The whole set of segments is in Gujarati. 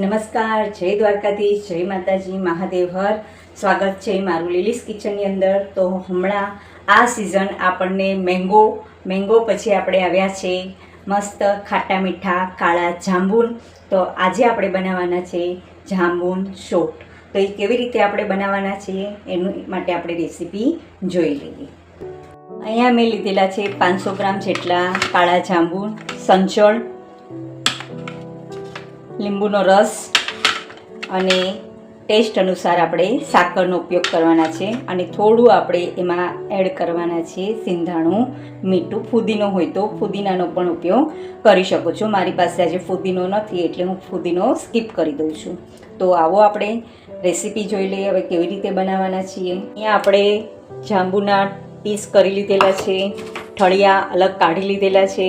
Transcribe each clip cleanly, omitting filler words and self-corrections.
નમસ્કાર, જય દ્વારકાધીશ, જય માતાજી, મહાદેવ હર. સ્વાગત છે મારું લીલીસ કિચનની અંદર. તો હમણાં આ સિઝન આપણને મેંગો પછી આપણે આવ્યા છે મસ્ત ખાટા મીઠા કાળા જાંબુન. તો આજે આપણે બનાવવાના છે જાંબુન શોટ. તો એ કેવી રીતે આપણે બનાવવાના છીએ એનું માટે આપણે રેસીપી જોઈ લઈએ. અહીંયા મેં લીધેલા છે 500 ગ્રામ જેટલા કાળા જાંબુન, સંચળ, લીંબુનો રસ અને ટેસ્ટ અનુસાર આપણે સાકરનો ઉપયોગ કરવાના છે. અને થોડું આપણે એમાં એડ કરવાના છે સિંધાણું, મીઠું. ફુદીનો હોય તો ફુદીનાનો પણ ઉપયોગ કરી શકો છો. મારી પાસે આજે ફુદીનો નથી એટલે હું ફુદીનો સ્કીપ કરી દઉં છું. તો આવો આપણે રેસીપી જોઈ લઈએ હવે કેવી રીતે બનાવવાના છીએ. અહીંયા આપણે જાંબુના પીસ કરી લીધેલા છે, ઠળિયા અલગ કાઢી લીધેલા છે.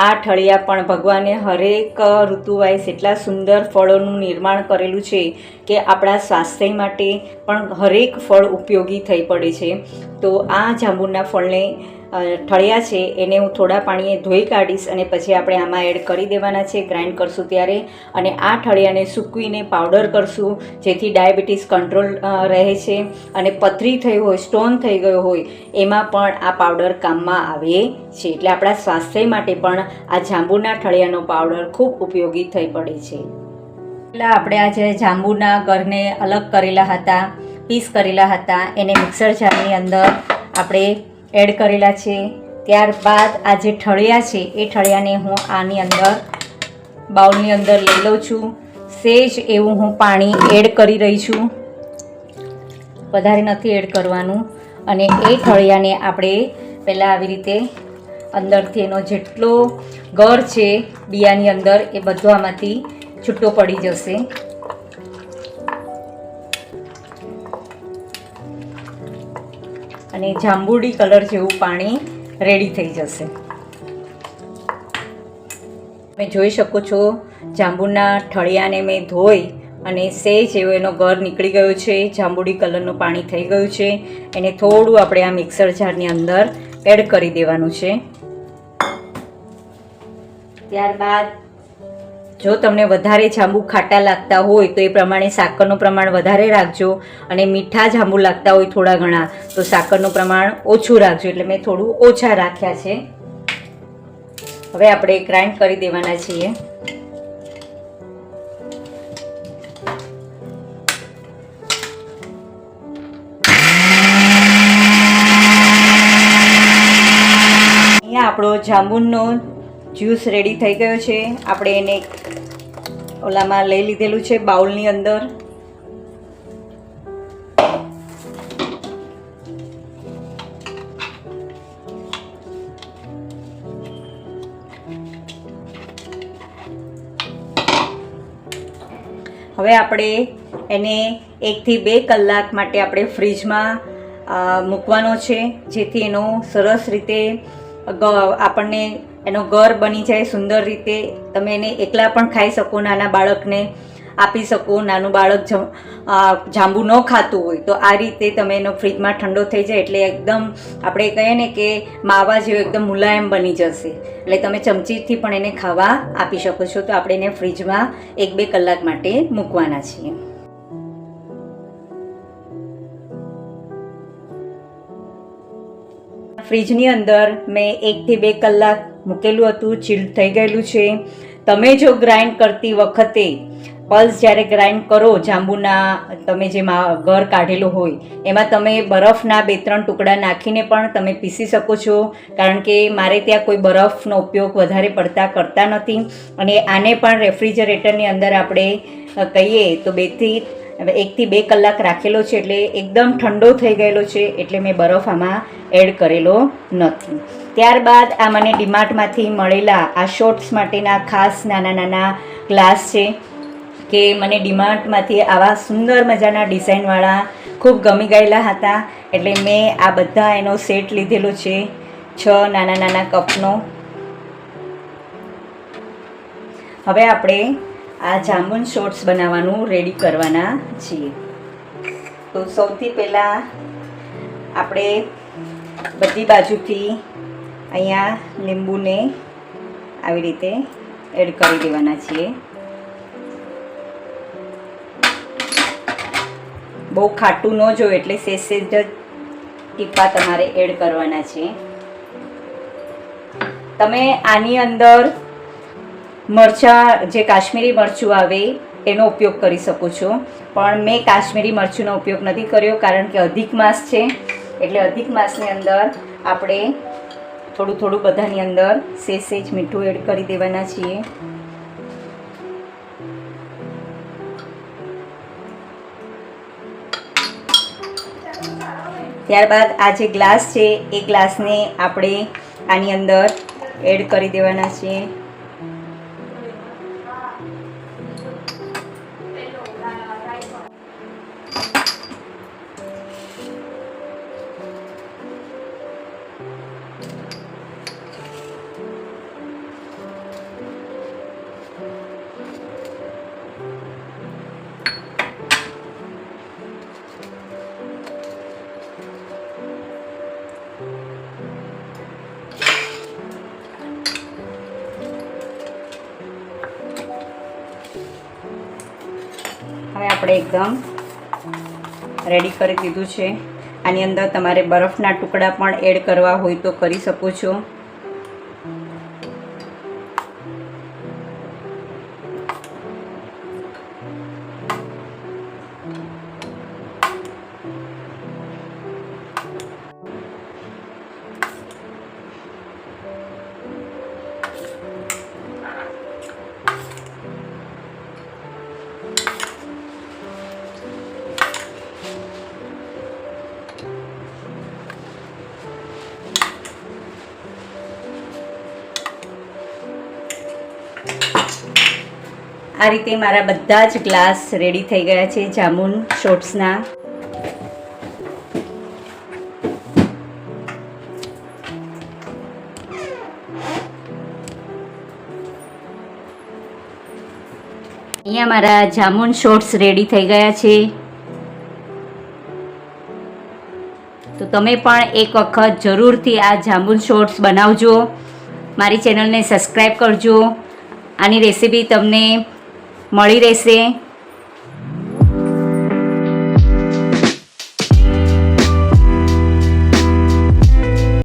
આ ઠળિયા પણ ભગવાને હરેક ઋતુ વાઇઝ એટલા સુંદર ફળોનું નિર્માણ કરેલું છે કે આપણા સ્વાસ્થ્ય માટે પણ હરેક ફળ ઉપયોગી થઈ પડે છે. તો આ જાંબુના ફળને ઠળિયા છે એને હું થોડા પાણીએ ધોઈ કાઢીશ અને પછી આપણે આમાં એડ કરી દેવાના છે ગ્રાઇન્ડ કરશું ત્યારે. અને આ ઠળિયાને સૂકવીને પાવડર કરશું જેથી ડાયાબિટીસ કંટ્રોલ રહે છે. અને પથરી થઈ હોય, સ્ટોન થઈ ગયો હોય એમાં પણ આ પાવડર કામમાં આવે છે. એટલે આપણા સ્વાસ્થ્ય માટે પણ આ જાંબુના ઠળિયાનો પાવડર ખૂબ ઉપયોગી થઈ પડે છે. એટલે આપણે આજે જાંબુના ગરને અલગ કરેલા હતા, પીસ કરેલા હતા, એને મિક્સર જારની અંદર આપણે એડ કરેલા છે. ત્યારબાદ આ જે ઠળિયા છે એ ઠળિયાને હું આની અંદર બાઉલની અંદર લઈ લઉં છું. સેજ એવું હું પાણી એડ કરી રહી છું, વધારે નથી એડ કરવાનું. અને એ ઠળિયાને આપણે પહેલાં આવી રીતે અંદરથી એનો જેટલો ગર છે બિયાની અંદર એ બધો આમાંથી છૂટો પડી જશે. અને જાંબુડી કલર જેવું પાણી રેડી થઈ જશે. તમે જોઈ શકો છો જાંબુના ઠળિયાને મેં ધોઈ અને સેજ એવો એનો ગર નીકળી ગયો છે, જાંબુડી કલરનું પાણી થઈ ગયું છે. એને થોડું આપણે આ મિક્સર જારની અંદર એડ કરી દેવાનું છે. ત્યારબાદ જો તમને વધારે જાંબુ ખાટા લાગતા હોય તો એ પ્રમાણે સાકરનું પ્રમાણ વધારે રાખજો, અને મીઠા જાંબુ લાગતા હોય થોડા ઘણા તો સાકરનું પ્રમાણ ઓછું રાખજો. એટલે મેં થોડું ઓછા રાખ્યા છે. હવે આપણે ગ્રાઇન્ડ કરી દેવાના છીએ. અહીંયા આપણો જાંબુનો જ્યુસ રેડી થઈ ગયો છે. આપણે એને ઓલામાં લઈ લીધેલું છે બાઉલની અંદર. હવે આપણે એને 1 થી 2 કલાક માટે આપણે ફ્રીજમાં મૂકવાનો છે જેથી એનો સરસ રીતે આપણને એનો ગર બની જાય સુંદર રીતે. તમે એને એકલા પણ ખાઈ શકો, નાના બાળકને આપી શકો. નાનું બાળક જાંબુ ન ખાતું હોય તો આ રીતે તમે એનો ફ્રીજમાં ઠંડો થઈ જાય એટલે એકદમ આપણે કહીએ ને કે માવા જેવો એકદમ મુલાયમ બની જશે. એટલે તમે ચમચીથી પણ એને ખાવા આપી શકો છો. તો આપણે એને ફ્રીજમાં 1-2 કલાક માટે મૂકવાના છીએ. ફ્રીજની અંદર મેં 1 થી 2 કલાક મૂકેલું હતું, ચીલ્ડ થઈ ગયેલું છે. તમે જો ગ્રાઇન્ડ કરતી વખતે પલ્સ જ્યારે ગ્રાઇન્ડ કરો જાંબુના, તમે જે ગર કાઢેલો હોય એમાં તમે બરફના 2-3 ટુકડા નાખીને પણ તમે પીસી શકો છો. કારણ કે મારે ત્યાં કોઈ બરફનો ઉપયોગ વધારે પડતા કરતા નથી. અને આને પણ રેફ્રિજરેટરની અંદર આપણે કહીએ તો 1 થી 2 કલાક રાખેલો છે એટલે એકદમ ઠંડો થઈ ગયેલો છે. એટલે મેં બરફ આમાં એડ કરેલો નથી. ત્યારબાદ આ મને ડીમાર્ટમાંથી મળેલા આ શોર્ટ્સ માટેના ખાસ નાના નાના ગ્લાસ છે કે મને ડીમાર્ટમાંથી આવા સુંદર મજાના ડિઝાઇનવાળા ખૂબ ગમી ગયેલા હતા. એટલે મેં આ બધા એનો સેટ લીધેલો છે 6 નાના નાના કપનો. હવે આપણે આ જાંબુન શોર્ટ્સ બનાવવાનું રેડી કરવાના છીએ. તો સૌથી પહેલાં આપણે બધી બાજુથી અહીંયા લીંબુને આવી રીતે એડ કરી દેવાના છીએ. બહુ ખાટું ન જોઈએ એટલે સેજ જ ટીપા તમારે એડ કરવાના છે. તમે આની અંદર મરચાં જે કાશ્મીરી મરચું આવે એનો ઉપયોગ કરી શકો છો, પણ મેં કાશ્મીરી મરચુંનો ઉપયોગ નથી કર્યો કારણ કે અધિક માસ છે. એટલે અધિક માસની અંદર આપણે થોડું થોડું બધાની અંદર સેજ મીઠું એડ કરી દેવાના છીએ. ત્યારબાદ આ જે ગ્લાસ છે એ ગ્લાસને આપણે આની અંદર એડ કરી દેવાના છીએ. હવે આપણે એકદમ રેડી કરી દીધું છે. આની અંદર તમારે બરફના ટુકડા પણ એડ કરવા હોય તો કરી શકો છો. આ રીતે મારા બધા જ ગ્લાસ રેડી થઈ ગયા છે જામુન શોર્ટ્સના. અહીંયા મારા જામુન શોર્ટ્સ રેડી થઈ ગયા છે. તો તમે પણ એક વખત જરૂરથી આ જામુન શોર્ટ્સ બનાવજો. મારી ચેનલને સબસ્ક્રાઈબ કરજો. આની રેસીપી તમને મળી રહેશે.